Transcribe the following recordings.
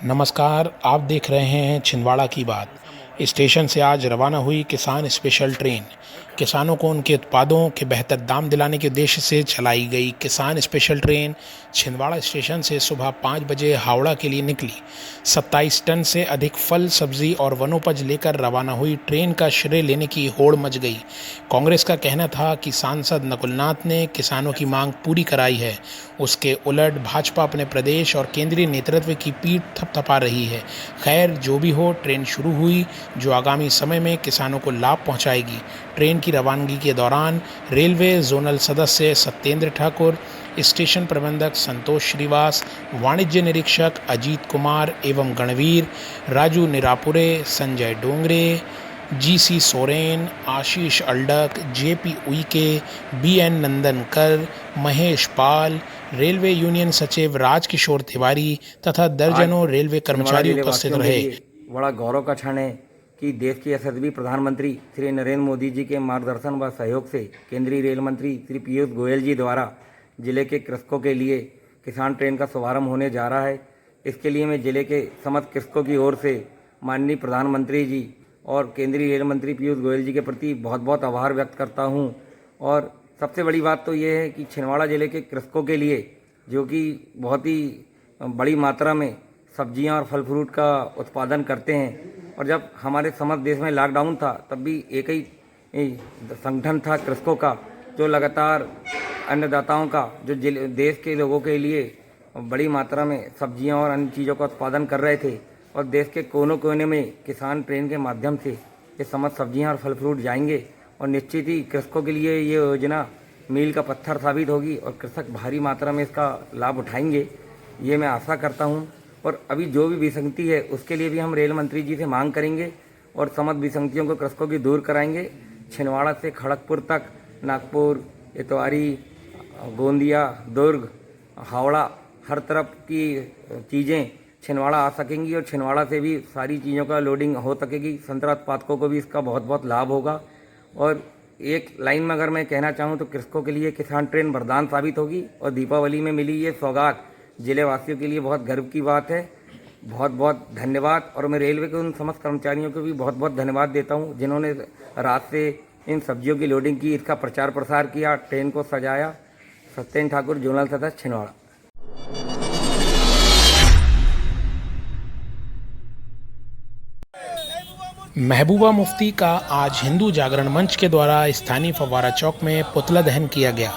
नमस्कार, आप देख रहे हैं छिंदवाड़ा की बात। स्टेशन से आज रवाना हुई किसान स्पेशल ट्रेन। किसानों को उनके उत्पादों के बेहतर दाम दिलाने के उद्देश्य से चलाई गई किसान स्पेशल ट्रेन छिंदवाड़ा स्टेशन से सुबह 5 बजे हावड़ा के लिए निकली। 27 टन से अधिक फल, सब्जी और वनोपज लेकर रवाना हुई ट्रेन का श्रेय लेने की होड़ मच गई। कांग्रेस का कहना था कि सांसद नकुलनाथ ने किसानों की मांग पूरी कराई है। उसके उलट भाजपा अपने प्रदेश और केंद्रीय नेतृत्व की पीठ थपथपा रही है। खैर, जो भी हो, ट्रेन शुरू हुई जो आगामी समय में किसानों को लाभ पहुंचाएगी। ट्रेन की रवानगी के दौरान रेलवे जोनल सदस्य सत्येंद्र ठाकुर, स्टेशन प्रबंधक संतोष श्रीवास, वाणिज्य निरीक्षक अजीत कुमार एवं गणवीर, राजू निरापुरे, संजय डोंगरे, जीसी सोरेन, आशीष अल्डक, जेपी उइके, बीएन नंदनकर, महेश पाल, रेलवे यूनियन सचिव राजकिशोर तिवारी तथा दर्जनों रेलवे कर्मचारी उपस्थित रहे। बड़ा गौरव का क्षण है कि देश के यशस्वी प्रधानमंत्री श्री नरेंद्र मोदी जी के मार्गदर्शन व सहयोग से केंद्रीय रेल मंत्री श्री पीयूष गोयल जी द्वारा जिले के कृषकों के लिए किसान ट्रेन का शुभारंभ होने जा रहा है। इसके लिए मैं जिले के समस्त कृषकों की ओर से माननीय प्रधानमंत्री जी और केंद्रीय रेल मंत्री पीयूष गोयल जी के प्रति बहुत बहुत आभार व्यक्त करता हूं। और सबसे बड़ी बात तो ये है कि छिंदवाड़ा जिले के कृषकों के लिए, जो कि बहुत ही बड़ी मात्रा में सब्जियां और फल फ्रूट का उत्पादन करते हैं, और जब हमारे समस्त देश में लॉकडाउन था तब भी एक ही संगठन था कृषकों का, जो लगातार अन्नदाताओं का, जो देश के लोगों के लिए बड़ी मात्रा में सब्जियां और अन्य चीज़ों का उत्पादन कर रहे थे। और देश के कोनों कोने में किसान ट्रेन के माध्यम से ये समस्त सब्जियां और फल फ्रूट जाएंगे और निश्चित ही कृषकों के लिए ये योजना मील का पत्थर साबित होगी और कृषक भारी मात्रा में इसका लाभ उठाएंगे, ये मैं आशा करता हूँ। और अभी जो भी विसंगति है उसके लिए भी हम रेल मंत्री जी से मांग करेंगे और समस्त विसंगतियों को कृषकों की दूर कराएंगे। छिंदवाड़ा से खड़गपुर तक, नागपुर, इतवारी, गोंदिया, दुर्ग, हावड़ा, हर तरफ की चीज़ें छिंदवाड़ा आ सकेंगी और छिंदवाड़ा से भी सारी चीज़ों का लोडिंग हो सकेगी। संतरा उत्पादकों को भी इसका बहुत बहुत लाभ होगा। और एक लाइन में अगर मैं कहना चाहूँ तो कृषकों के लिए किसान ट्रेन वरदान साबित होगी और दीपावली में मिली ये सौगात जिले वासियों के लिए बहुत गर्व की बात है। बहुत बहुत धन्यवाद। और मैं रेलवे के उन समस्त कर्मचारियों को भी बहुत बहुत धन्यवाद देता हूँ जिन्होंने रात से इन सब्जियों की लोडिंग की, इसका प्रचार प्रसार किया, ट्रेन को सजाया। सत्येंद्र ठाकुर, जोनल सदस्य, छिंदवाड़ा। महबूबा मुफ्ती का आज हिंदू जागरण मंच के द्वारा स्थानीय फव्वारा चौक में पुतला दहन किया गया।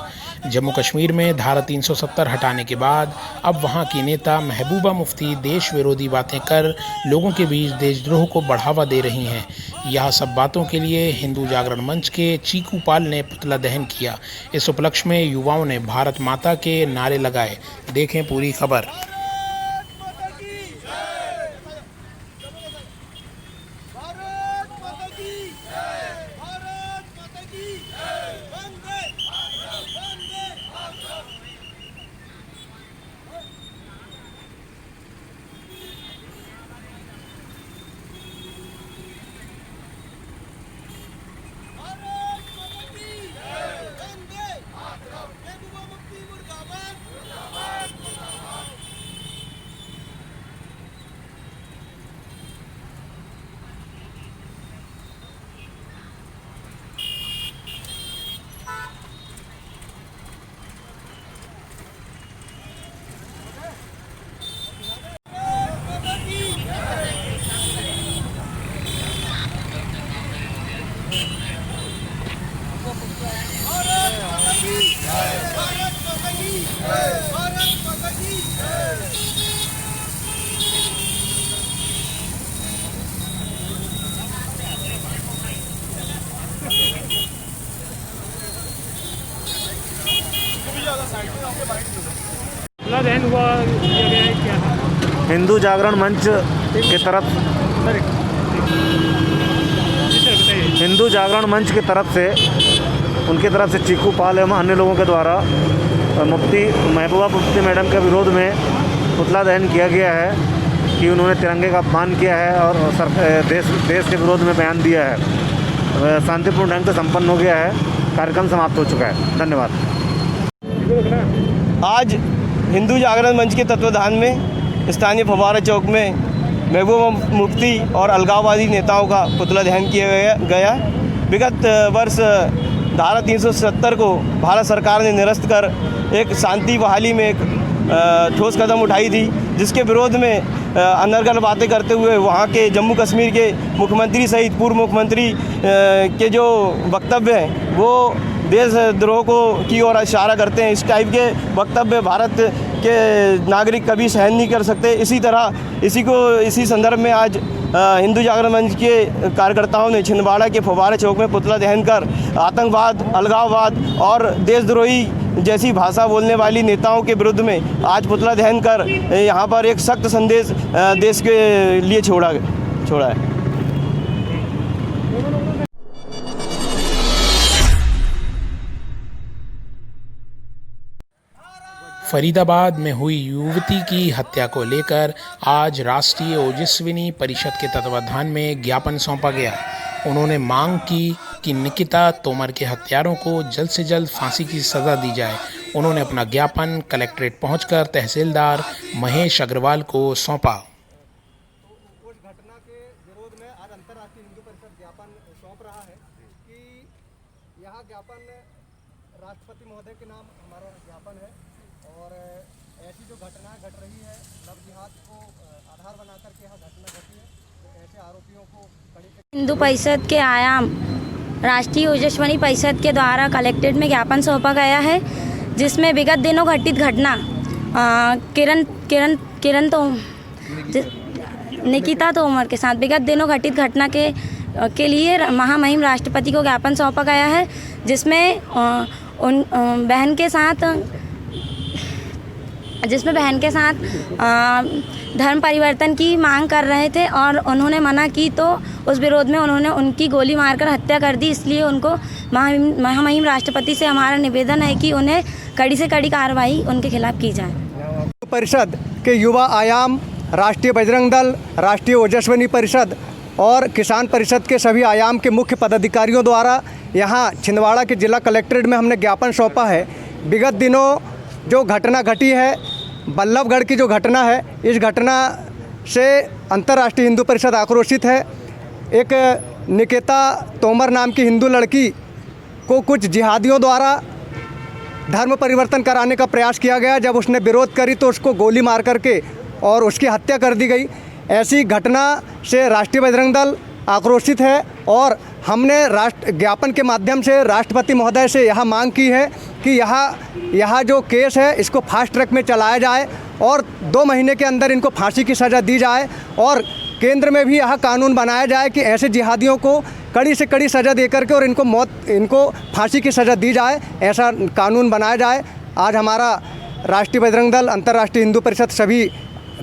जम्मू कश्मीर में धारा 370 हटाने के बाद अब वहां की नेता महबूबा मुफ्ती देश विरोधी बातें कर लोगों के बीच देशद्रोह को बढ़ावा दे रही हैं। यह सब बातों के लिए हिंदू जागरण मंच के चीकू पाल ने पुतला दहन किया। इस उपलक्ष्य में युवाओं ने भारत माता के नारे लगाए। देखें पूरी खबर। हिंदू जागरण मंच की तरफ से उनकी तरफ से चीकू पाल एवं अन्य लोगों के द्वारा मुफ्ती महबूबा मुफ्ती मैडम के विरोध में पुतला दहन किया गया है कि उन्होंने तिरंगे का अपमान किया है और देश के विरोध में बयान दिया है। शांतिपूर्ण ढंग से संपन्न हो गया है। कार्यक्रम समाप्त हो चुका है। धन्यवाद। आज हिंदू जागरण मंच के तत्वाधान में स्थानीय फव्वारा चौक में महबूबा मुफ्ती और अलगाववादी नेताओं का पुतला दहन किया गया। विगत वर्ष धारा 370 को भारत सरकार ने निरस्त कर एक शांति बहाली में एक ठोस कदम उठाई थी, जिसके विरोध में अनर्गल बातें करते हुए वहाँ के जम्मू कश्मीर के मुख्यमंत्री सहित पूर्व मुख्यमंत्री के जो वक्तव्य हैं वो देशद्रोह को की ओर इशारा करते हैं। इस टाइप के वक्तव्य भारत के नागरिक कभी सहन नहीं कर सकते। इसी संदर्भ में आज हिंदू जागरण मंच के कार्यकर्ताओं ने छिंदवाड़ा के फव्वारा चौक में पुतला दहन कर आतंकवाद, अलगाववाद और देशद्रोही जैसी भाषा बोलने वाली नेताओं के विरुद्ध में आज पुतला दहन कर यहाँ पर एक सख्त संदेश देश के लिए छोड़ा है। फरीदाबाद में हुई युवती की हत्या को लेकर आज राष्ट्रीय ओजस्विनी परिषद के तत्वाधान में ज्ञापन सौंपा गया। उन्होंने मांग की कि निकिता तोमर के हत्यारों को जल्द से जल्द फांसी की सज़ा दी जाए। उन्होंने अपना ज्ञापन कलेक्ट्रेट पहुंचकर तहसीलदार महेश अग्रवाल को सौंपा। उस घटना के विरोध में आज अंतर्राष्ट्रीय हिंदू परिषद ज्ञापन सौंप रहा है कि यह ज्ञापन राष्ट्रपति महोदय के नाम हमारा ज्ञापन है और ऐसी जो घटना घट रही है, लव जिहाद को आधार बनाकर के यह घटना घटी है, तो ऐसे आरोपियों को हिंदू परिषद के आयाम राष्ट्रीय ओजस्विनी परिषद के द्वारा कलेक्ट्रेट में ज्ञापन सौंपा गया है, जिसमें विगत दिनों घटित घटना निकिता तोमर के साथ विगत दिनों घटित घटना के लिए महामहिम राष्ट्रपति को ज्ञापन सौंपा गया है, जिसमें बहन के साथ धर्म परिवर्तन की मांग कर रहे थे और उन्होंने मना की, तो उस विरोध में उन्होंने उनकी गोली मारकर हत्या कर दी। इसलिए उनको महामहिम राष्ट्रपति से हमारा निवेदन है कि उन्हें कड़ी से कड़ी कार्रवाई उनके खिलाफ की जाए। परिषद के युवा आयाम, राष्ट्रीय बजरंग दल, राष्ट्रीय ओजस्विनी परिषद और किसान परिषद के सभी आयाम के मुख्य पदाधिकारियों द्वारा यहाँ छिंदवाड़ा के जिला कलेक्ट्रेट में हमने ज्ञापन सौंपा है। विगत दिनों जो घटना घटी है, बल्लभगढ़ की जो घटना है, इस घटना से अंतर्राष्ट्रीय हिंदू परिषद आक्रोशित है। एक निकिता तोमर नाम की हिंदू लड़की को कुछ जिहादियों द्वारा धर्म परिवर्तन कराने का प्रयास किया गया। जब उसने विरोध करी तो उसको गोली मार करके और उसकी हत्या कर दी गई। ऐसी घटना से राष्ट्रीय बजरंग दल आक्रोशित है और हमने ज्ञापन के माध्यम से राष्ट्रपति महोदय से यह मांग की है कि यह जो केस है इसको फास्ट ट्रैक में चलाया जाए और 2 महीने के अंदर इनको फांसी की सज़ा दी जाए और केंद्र में भी यह कानून बनाया जाए कि ऐसे जिहादियों को कड़ी से कड़ी सज़ा दे करके और इनको फांसी की सज़ा दी जाए, ऐसा कानून बनाया जाए। आज हमारा राष्ट्रीय बजरंग दल, अंतर्राष्ट्रीय हिंदू परिषद सभी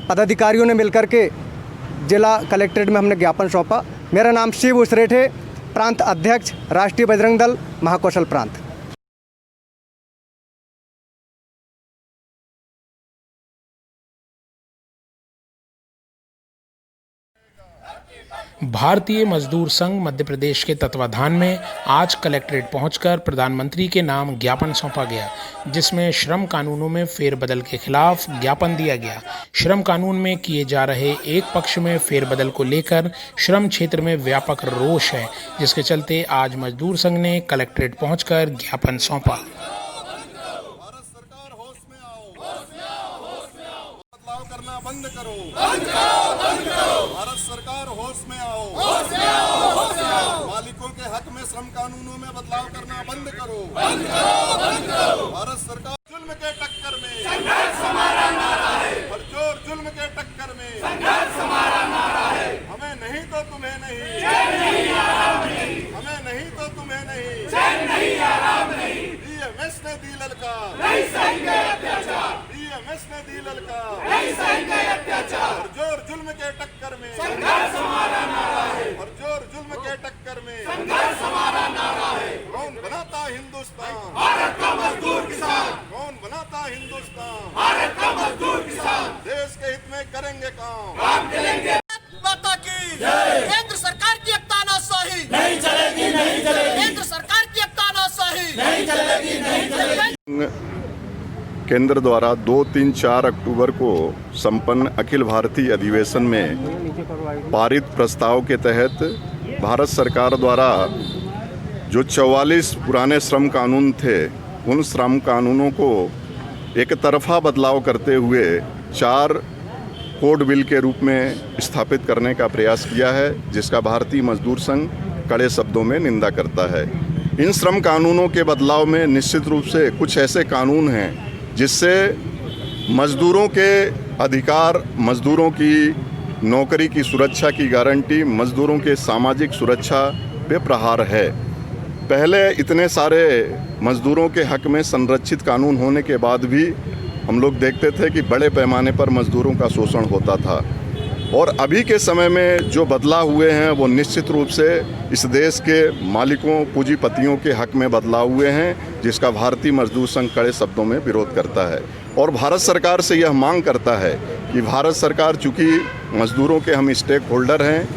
पदाधिकारियों ने मिलकर के जिला कलेक्ट्रेट में हमने ज्ञापन सौंपा। मेरा नाम शिव उसरेठ है, प्रांत अध्यक्ष, राष्ट्रीय बजरंग दल, महाकौशल प्रांत। भारतीय मजदूर संघ मध्य प्रदेश के तत्वाधान में आज कलेक्ट्रेट पहुंचकर प्रधानमंत्री के नाम ज्ञापन सौंपा गया, जिसमें श्रम कानूनों में फेरबदल के खिलाफ ज्ञापन दिया गया। श्रम कानून में किए जा रहे एक पक्ष में फेरबदल को लेकर श्रम क्षेत्र में व्यापक रोष है, जिसके चलते आज मजदूर संघ ने कलेक्ट्रेट पहुंचकर ज्ञापन सौंपा। बंद करो, भारत सरकार होश में आओ, मालिकों के हक में श्रम कानूनों में बदलाव करना बंद करो, भारत सरकार जुल्म के टक्कर में संघर्ष हमारा नारा है, भरजोर जुल्म के टक्कर में संघर्ष हमारा नारा है। हमें नहीं तो तुम्हें नहीं, चैन नहीं आराम नहीं, हमें नहीं तो तुम्हें नहीं, चैन नहीं आराम नहीं। बीएमएस ने दी ललकार, नहीं सहेंगे अत्याचार, बीएमएस ने दी ललकार, नहीं सहेंगे अत्याचार। भरजोर जुल्म के टक्कर में संघर्ष हमारा नारा है, भरजोर जुल्म के टक्कर में संघर्ष हमारा नारा है। कौन बनाता हिंदुस्तान, भारत का मजदूर किसान, कौन बनाता हिंदुस्तान, भारत का मजदूर किसान। देश के हित में करेंगे काम करेंगे। माता की केंद्र सरकार की तानाशाही नहीं चलेगी, नहीं चलेगी, केंद्र सरकार की तानाशाही नहीं चलेगी, नहीं चलेगी। केंद्र द्वारा 2, 3, 4 अक्टूबर को संपन्न अखिल भारतीय अधिवेशन में पारित प्रस्ताव के तहत भारत सरकार द्वारा जो 44 पुराने श्रम कानून थे, उन श्रम कानूनों को एक तरफा बदलाव करते हुए 4 कोड बिल के रूप में स्थापित करने का प्रयास किया है, जिसका भारतीय मजदूर संघ कड़े शब्दों में निंदा करता है। इन श्रम कानूनों के बदलाव में निश्चित रूप से कुछ ऐसे कानून हैं जिससे मजदूरों के अधिकार, मजदूरों की नौकरी की सुरक्षा की गारंटी, मजदूरों के सामाजिक सुरक्षा पे प्रहार है। पहले इतने सारे मजदूरों के हक में संरक्षित कानून होने के बाद भी हम लोग देखते थे कि बड़े पैमाने पर मजदूरों का शोषण होता था, और अभी के समय में जो बदलाव हुए हैं वो निश्चित रूप से इस देश के मालिकों, पूंजीपतियों के हक में बदलाव हुए हैं, जिसका भारतीय मजदूर संघ कड़े शब्दों में विरोध करता है। और भारत सरकार से यह मांग करता है कि भारत सरकार, चूँकि मजदूरों के हम स्टेक होल्डर हैं,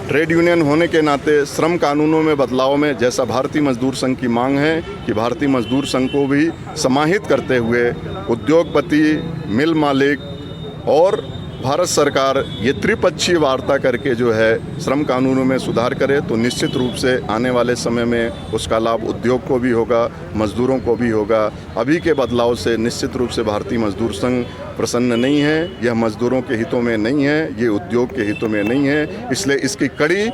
ट्रेड यूनियन होने के नाते श्रम कानूनों में बदलाव में जैसा भारतीय मजदूर संघ की मांग है कि भारतीय मजदूर संघ को भी समाहित करते हुए उद्योगपति, मिल मालिक और भारत सरकार ये त्रिपक्षीय वार्ता करके जो है श्रम कानूनों में सुधार करे, तो निश्चित रूप से आने वाले समय में उसका लाभ उद्योग को भी होगा, मजदूरों को भी होगा। अभी के बदलाव से निश्चित रूप से भारतीय मजदूर संघ प्रसन्न नहीं है। यह मजदूरों के हितों में नहीं है, ये उद्योग के हितों में नहीं है, इसलिए इसकी कड़ी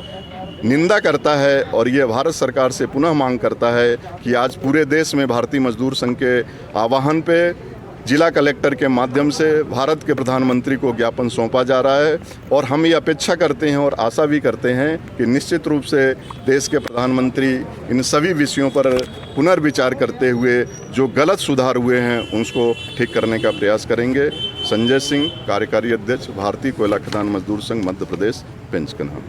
निंदा करता है। और ये भारत सरकार से पुनः मांग करता है कि आज पूरे देश में भारतीय मजदूर संघ के आह्वान पे जिला कलेक्टर के माध्यम से भारत के प्रधानमंत्री को ज्ञापन सौंपा जा रहा है, और हम ये अपेक्षा करते हैं और आशा भी करते हैं कि निश्चित रूप से देश के प्रधानमंत्री इन सभी विषयों पर पुनर्विचार करते हुए जो गलत सुधार हुए हैं उसको ठीक करने का प्रयास करेंगे। संजय सिंह, कार्यकारी अध्यक्ष, भारतीय कोयला खदान मजदूर संघ, मध्य प्रदेश, पेंचकन्हा।